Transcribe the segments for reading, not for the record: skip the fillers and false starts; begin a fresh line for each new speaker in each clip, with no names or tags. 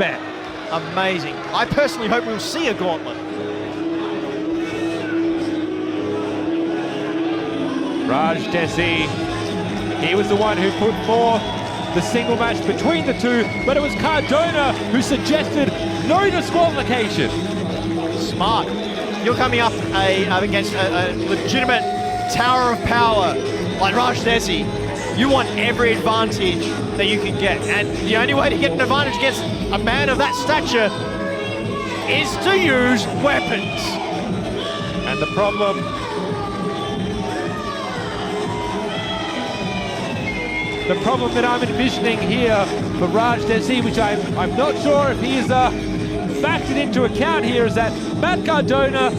bet.
Amazing. I personally hope we'll see a gauntlet.
Raj Dhesi, he was the one who put forth the single match between the two, but it was Cardona who suggested no disqualification.
Smart. You're coming up against a legitimate tower of power like Raj Dhesi. You want every advantage that you can get, and the only way to get an advantage against a man of that stature is to use weapons.
And the problem that I'm envisioning here for Raj Dhesi, which I'm not sure if he is factored into account here, is that Matt Cardona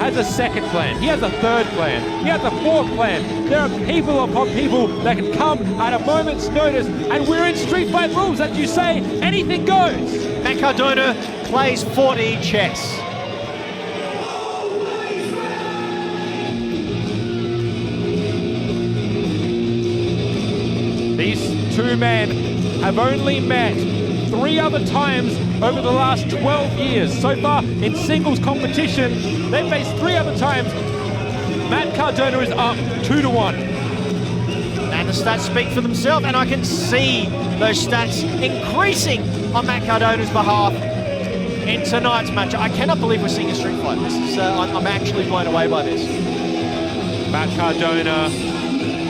has a second plan. He has a third plan. He has a fourth plan. There are people upon people that can come at a moment's notice, and we're in street fight rules. As you say, anything goes.
Matt Cardona plays 4D chess.
These two men have only met 3 other times over the last 12 years. So far in singles competition, they've faced 3 other times. Matt Cardona is up 2-1.
And the stats speak for themselves, and I can see those stats increasing on Matt Cardona's behalf in tonight's match. I cannot believe we're seeing a street fight. This is, I'm actually blown away by this.
Matt Cardona,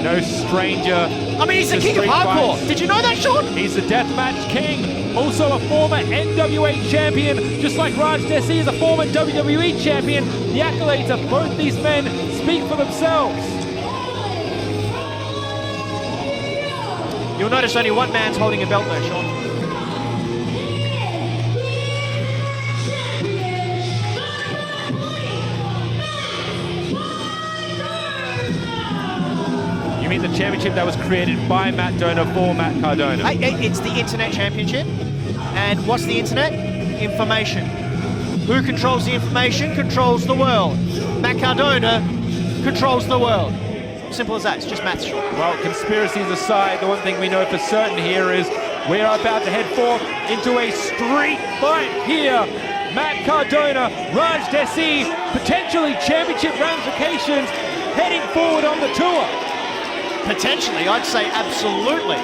no stranger.
I mean, he's the king of hardcore. Did you know that, Sean?
He's the deathmatch king. Also a former NWA champion, just like Raj Dhesi is a former WWE champion. The accolades of both these men speak for themselves.
You'll notice only one man's holding a belt there, Sean.
You mean the championship that was created by Matt Cardona for Matt Cardona?
Hey, it's the Internet Championship. And what's the Internet? Information. Who controls the information controls the world. Matt Cardona controls the world. Simple as that. It's just maths, Sean.
Well, conspiracies aside, the one thing we know for certain here is we are about to head forth into a street fight here. Matt Cardona, Raj Dhesi, potentially championship ramifications heading forward on the tour.
Potentially, I'd say absolutely.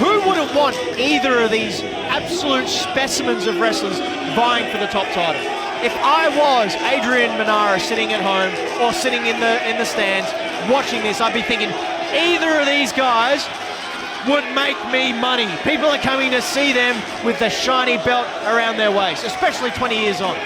Who wouldn't want either of these absolute specimens of wrestlers vying for the top title? If I was Adrian Manara sitting at home or sitting in the stands watching this, I'd be thinking either of these guys would make me money. People are coming to see them with the shiny belt around their waist, especially 20 years on.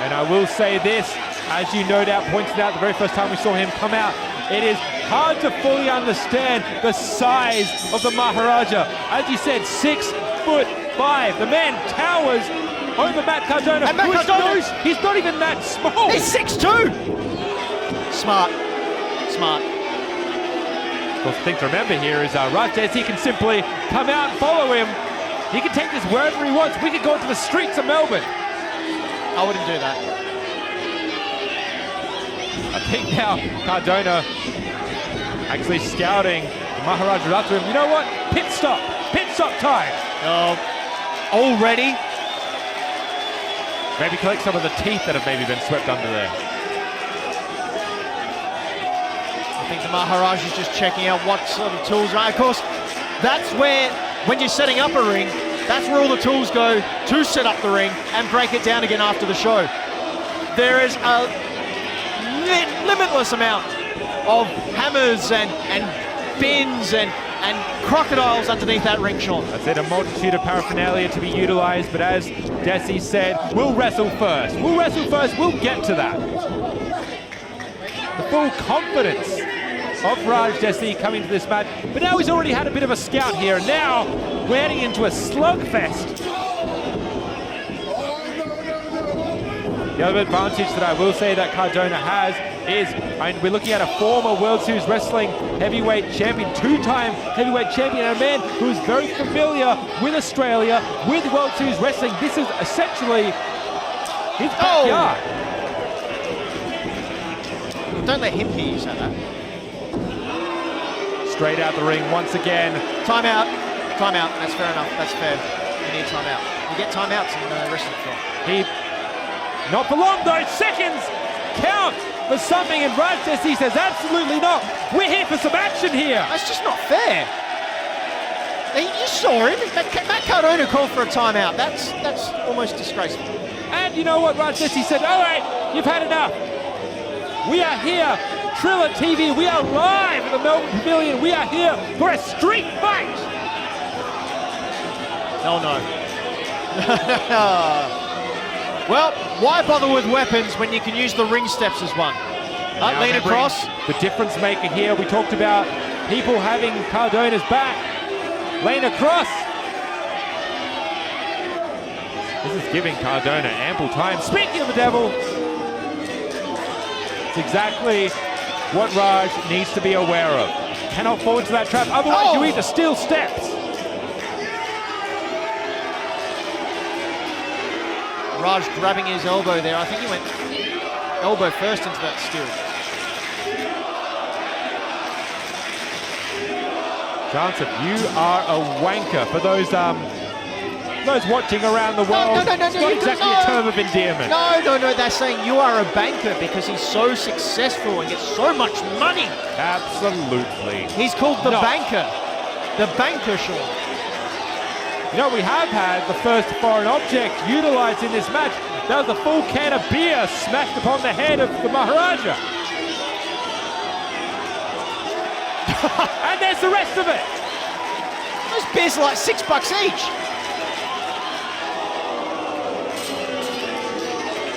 And I will say this, as you no doubt pointed out the very first time we saw him come out, it is hard to fully understand the size of the Maharaja. As you said, 6'5". The man towers over Matt Cardona.
And Matt Cardona,
he's not even that small.
He's 6'2". Smart.
Of course, the thing to remember here is Raj Dhesi can simply come out and follow him. He can take this wherever he wants. We could go into the streets of Melbourne.
I wouldn't do that.
I think now Cardona actually scouting Maharaja after him. You know what? Pit stop time.
Already?
Maybe collect some of the teeth that have maybe been swept under there.
I think the Maharaj is just checking out what sort of tools are. Of course, that's where, when you're setting up a ring, that's where all the tools go to set up the ring and break it down again after the show. There is a limitless amount of hammers and bins and crocodiles underneath that ring, Sean.
I said a multitude of paraphernalia to be utilized, but as Dhesi said, we'll wrestle first. We'll get to that. The full confidence of Raj Dhesi coming to this match, but now he's already had a bit of a scout here, and now we're heading into a slugfest. The other advantage that I will say that Cardona has is, we're looking at a former World Series Wrestling heavyweight champion, 2-time heavyweight champion, and a man who is very familiar with Australia, with World Series Wrestling. This is essentially his backyard.
Don't let him hear you say that.
Straight out the ring once again.
Time out. That's fair enough. That's fair. even need timeout. You get timeouts in the rest of the trial.
Not for long though, seconds count for something, and Raj Dhesi says absolutely not. We're here for some action here.
That's just not fair. You saw him. Matt Cardona called for a timeout. That's almost disgraceful.
And you know what Raj Dhesi said? All right, you've had enough. We are here, Triller TV. We are live at the Melbourne Pavillion. We are here for a street fight.
Oh no. Well, why bother with weapons when you can use the ring steps as one? Lean across.
The difference maker here. We talked about people having Cardona's back. Lane across. This is giving Cardona ample time. Speaking of the devil, it's exactly what Raj needs to be aware of. Cannot fall into that trap, otherwise you either steal steps.
Raj grabbing his elbow there. I think he went elbow first into that steal.
Chance of you are a wanker for those watching around the world.
No,
it's not exactly a term of endearment.
No, they're saying you are a banker because he's so successful and gets so much money.
Absolutely.
He's called the banker. The banker, Sean.
You know, we have had the first foreign object utilised in this match. That was a full can of beer smashed upon the head of the Maharaja. And there's the rest of it.
Those beers are like $6 each.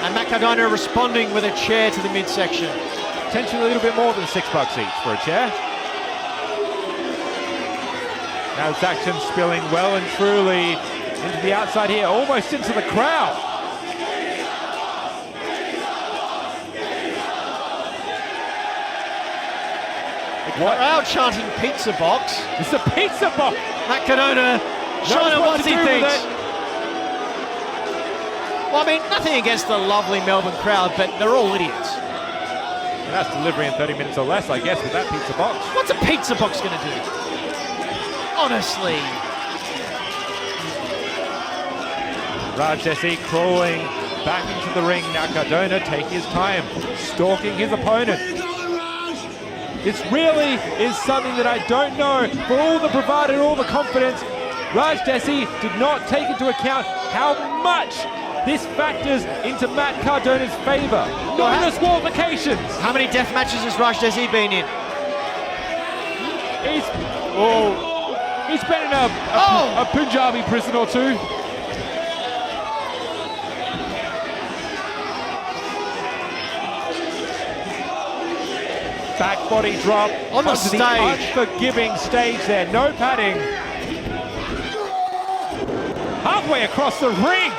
And Matt Cardona responding with a chair to the midsection.
Potentially a little bit more than $6 each for a chair. Now this action spilling well and truly into the outside here, almost into the crowd.
Crowd chanting pizza box.
It's a pizza box.
Matt Cardona showing him what he thinks. Well, I mean, nothing against the lovely Melbourne crowd, but they're all idiots.
And that's delivery in 30 minutes or less, I guess, with that pizza box.
What's a pizza box going to do? Honestly.
Raj Dhesi crawling back into the ring. Now Cardona taking his time, stalking his opponent. This really is something that I don't know. For all the bravado and all the confidence, Raj Dhesi did not take into account how much this factors into Matt Cardona's favour. Not in disqualifications.
How many death matches has Raj Dhesi been in?
He's been in a Punjabi prison or two. Back body drop
on the stage.
The unforgiving stage there. No padding. Halfway across the ring.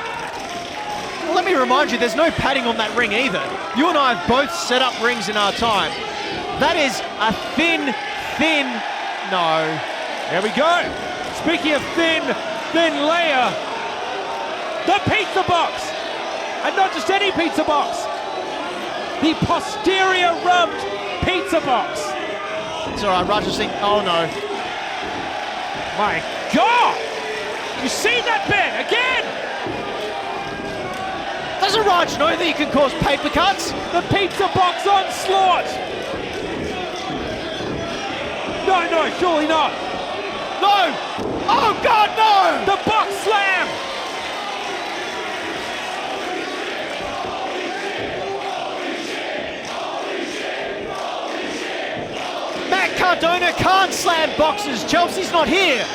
Well, let me remind you, there's no padding on that ring either. You and I have both set up rings in our time. That is a thin. No.
There we go. Speaking of thin layer, the pizza box. And not just any pizza box. The posterior rubbed pizza box.
It's all right, Raj Dhesi. Oh no.
My God! You see that bit again?
Doesn't Raj know that you can cause paper cuts?
The pizza box onslaught. No, surely not.
No! Oh God, no!
The box slam!
Matt Cardona can't slam boxes. Chelsea's not here.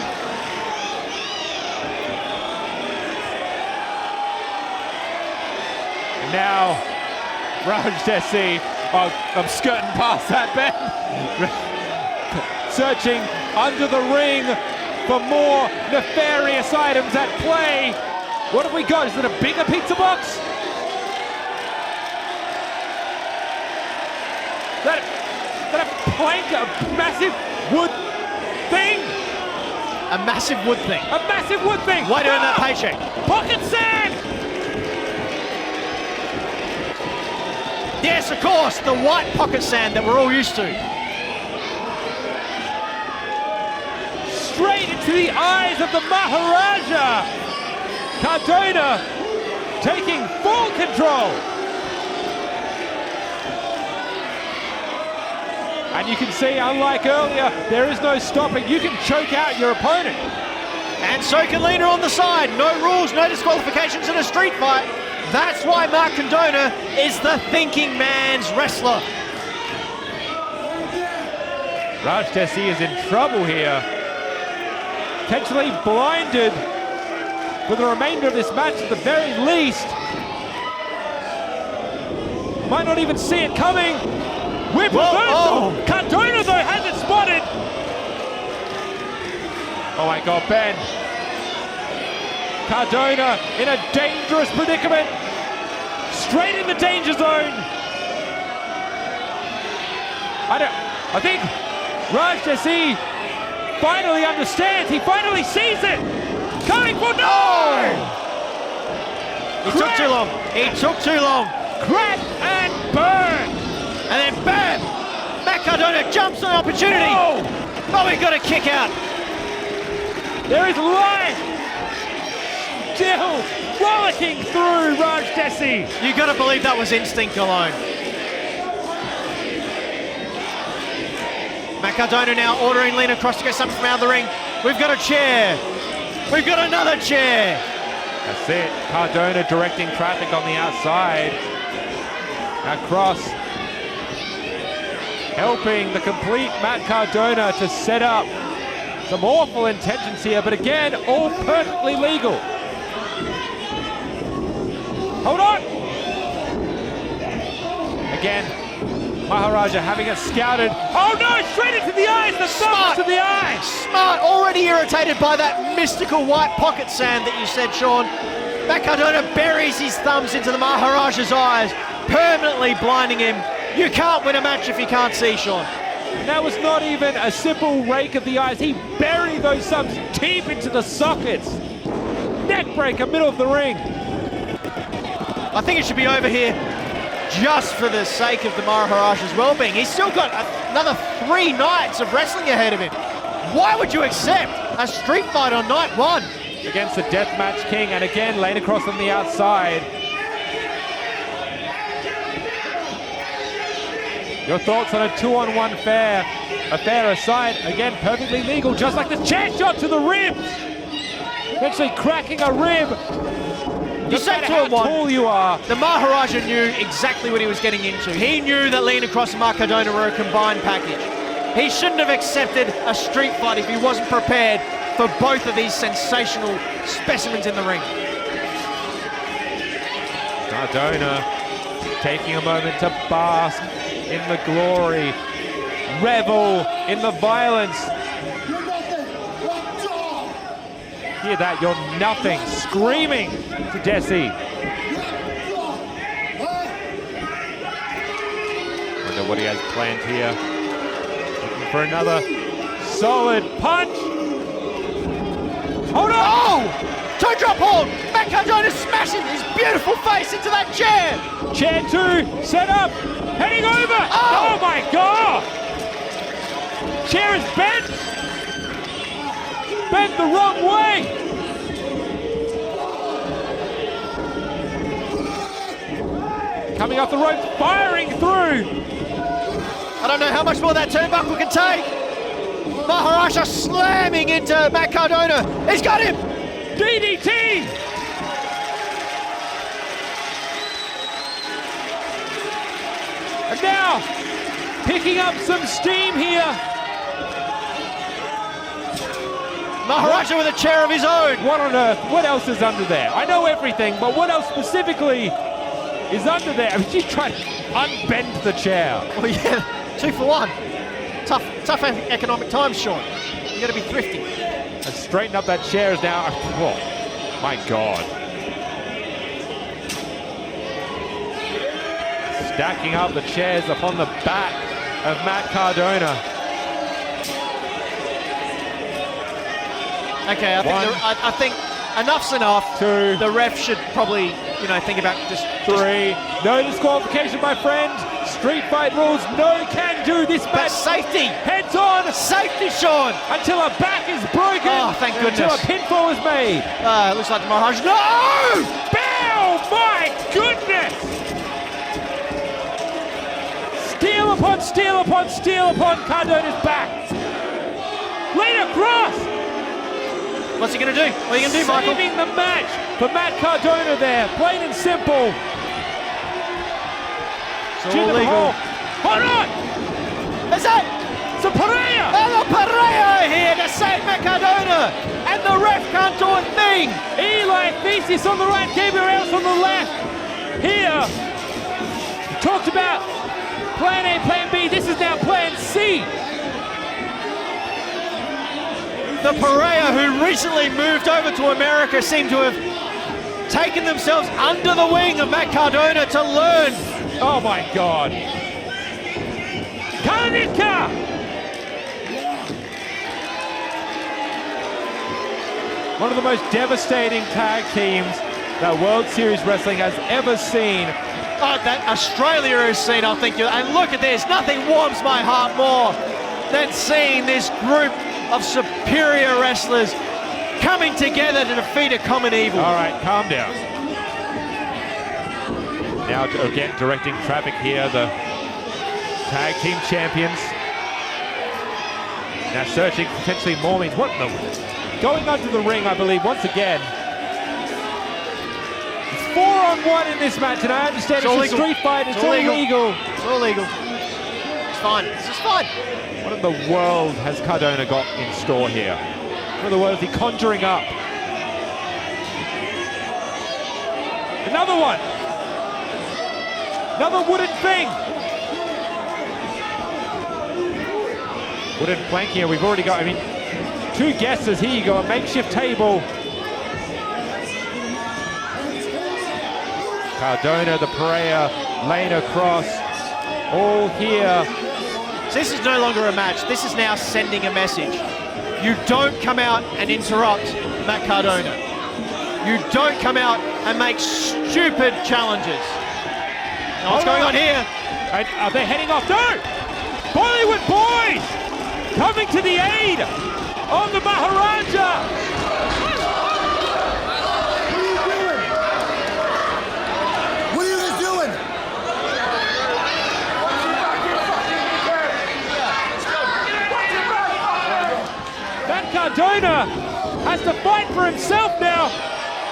Now, Raj Dhesi, I'm skirting past that, Ben. Searching under the ring for more nefarious items at play. What have we got? Is it a bigger pizza box? Is that a plank, a massive wood thing?
A massive wood thing.
A massive wood thing.
Why do earn that paycheck?
Pocket sand!
Yes, of course, the white pocket sand that we're all used to.
Straight into the eyes of the Maharaja. Cardona taking full control. And you can see, unlike earlier, there is no stopping. You can choke out your opponent.
And so can Lena on the side. No rules, no disqualifications in a street fight. That's why Mark Cardona is the thinking man's wrestler.
Raj Dhesi is in trouble here. Potentially blinded for the remainder of this match at the very least. Might not even see it coming. Whip reversal. Cardona though has it spotted. Oh my God, Ben. Cardona in a dangerous predicament. Straight in the danger zone. I think Raj Dhesi finally understands. He finally sees it. Coming for
He took too long. He took too long.
Crack and burn.
And then bam! Matt Cardona jumps on opportunity. Oh, he got a kick out.
There is life still rollicking through Raj Dhesi.
You got to believe that was instinct alone. Matt Cardona now ordering Lena Cross to get something from out of the ring. We've got a chair. We've got another chair.
That's it. Cardona directing traffic on the outside. Now Cross helping the complete Matt Cardona to set up some awful intentions here, but again, all perfectly legal. Hold on! Again, Maharaja having it scouted. Oh no, straight into the eyes, the thumbs to the eyes!
Smart, already irritated by that mystical white pocket sand that you said, Sean. Matt Cardona buries his thumbs into the Maharaja's eyes, permanently blinding him. You can't win a match if you can't see, Sean.
And that was not even a simple rake of the eyes. He buried those thumbs deep into the sockets. Neck breaker, middle of the ring.
I think it should be over here just for the sake of the Maharaja's well-being. He's still got another 3 nights of wrestling ahead of him. Why would you accept a street fight on night 1?
Against the Deathmatch King, and again, Lena Cross on the outside. Your thoughts on a 2-on-1 affair aside, again, perfectly legal, just like the chair shot to the ribs. Eventually cracking a rib.
You say 2-on-1,
how tall you are.
The Maharaja knew exactly what he was getting into. He knew that Lena Cross and Mark Cardona were a combined package. He shouldn't have accepted a street fight if he wasn't prepared for both of these sensational specimens in the ring.
Cardona taking a moment to bask in the glory, revel in the violence. Hear that, you're nothing, screaming to Dhesi. Wonder what he has planned here. Looking for another solid punch. Hold on!
Oh! Toe drop hold! Matt Cardona smashing his beautiful face into that chair!
Chair 2, set up, heading over! Oh my God! Chair is bent! Bent the wrong way! Coming off the ropes, firing through!
I don't know how much more that turnbuckle can take! Maharaja slamming into Matt Cardona! He's got him!
DDT! And now, picking up some steam here.
Maharaja with a chair of his own.
What on earth? What else is under there? I know everything, but what else specifically is under there? I mean, she's trying to unbend the chair.
Well, yeah, 2 for 1. Tough economic times, Sean. You got to be thrifty.
And straighten up that chair is now. Oh, my God. Stacking up the chairs upon the back of Matt Cardona.
Okay, I think enough's enough.
2.
The ref should probably, think about just
3. No disqualification, my friend. Street fight rules, no can do this
But
match
safety.
heads on
Safety, Sean.
until a back is broken.
Oh, thank
Until a
goodness.
pinfall is made.
Looks like Maharaj. No!
Oh my goodness! Steal upon steal upon steal upon Cardona's back. Laid across.
What's he going to do? What are you going to do, Michael?
Saving the match for Matt Cardona there, plain and simple.
It's
To
all
the
legal.
hole. Hold on!
Is that?
It's a Pereira!
El Pereira here to save Matt Cardona, and the ref can't do a thing.
Eli Thesis on the right, Gabriel else on the left. Here, talked about plan A, plan B. This is now plan C.
The Pereira, who recently moved over to America, seem to have taken themselves under the wing of Matt Cardona to learn.
Oh my God. Kanika! One of the most devastating tag teams that World Series Wrestling has ever seen.
Oh, that Australia has seen, I think. And look at this. Nothing warms my heart more than seeing this group of superior wrestlers coming together to defeat a common evil.
All right, calm down. Now again directing traffic here, the tag team champions. Now searching potentially more means what in the... Going under the ring, I believe, once again. It's 4-on-1 in this match, and I understand it's a street fight, it's all legal.
It's all legal. It's fine. This is fine.
What in the world has Cardona got in store here? What in the world is he conjuring up? Another one! Another wooden thing! Wooden plank here, we've already got, I mean, two guesses. Here you go, a makeshift table. Cardona, the Pereira, laying across, all here.
So this is no longer a match. This is now sending a message. You don't come out and interrupt Matt Cardona. You don't come out and make stupid challenges. Now what's going on here?
And are they heading off? No! Bollywood boys coming to the aid of the Maharaja.
What are you guys doing?
Matt Cardona has to fight for himself now.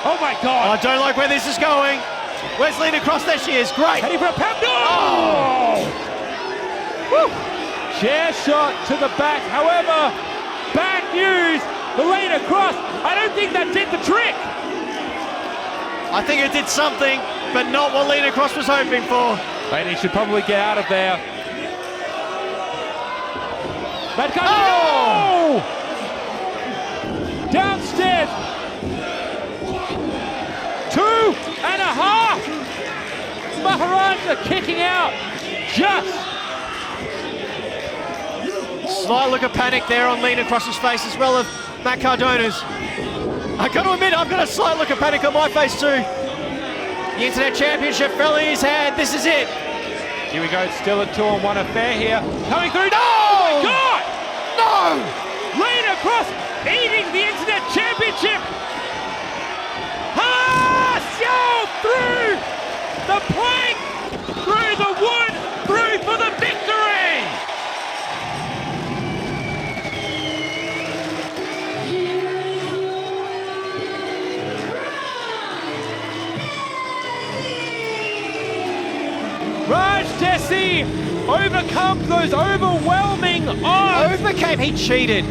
Oh my God.
I don't like where this is going. Where's Lena Cross? There she is. Great.
Heading for a pound. No!
Oh.
Woo! Chair shot to the back. However, bad news. The Lena Cross. I don't think that did the trick.
I think it did something, but not what Lena Cross was hoping for.
Lady should probably get out of there. That guy. Oh! Downstairs. 2.5. Maharaja kicking out. Just.
Slight look of panic there on Lena Cross's face as well as Matt Cardona's. I got to admit, I've got a slight look of panic on my face too. The Internet Championship fell in his hand. This is it.
Here we go. Still a 2-on-1 affair here. Coming through.
No!
Oh my God!
No!
Lena Cross eating the Internet Championship. Through the plank, through the wood, through for the victory! Raj Dhesi overcomes those overwhelming odds.
Overcame, he cheated.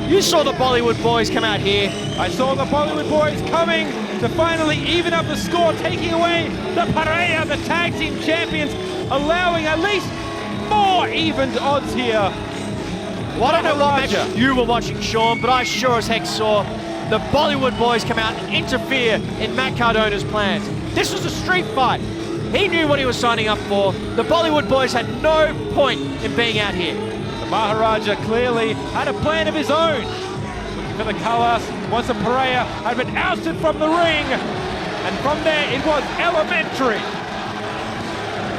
You saw the Bollywood boys come out here.
I saw the Bollywood boys coming to finally even up the score, taking away the Pereira, the tag team champions, allowing at least more evened odds here.
Well, I don't know what match you were watching, Sean, but I sure as heck saw the Bollywood boys come out and interfere in Matt Cardona's plans. This was a street fight. He knew what he was signing up for. The Bollywood boys had no point in being out here.
The Maharaja clearly had a plan of his own. Looking for the colours, once the Pereira had been ousted from the ring, and from there it was elementary.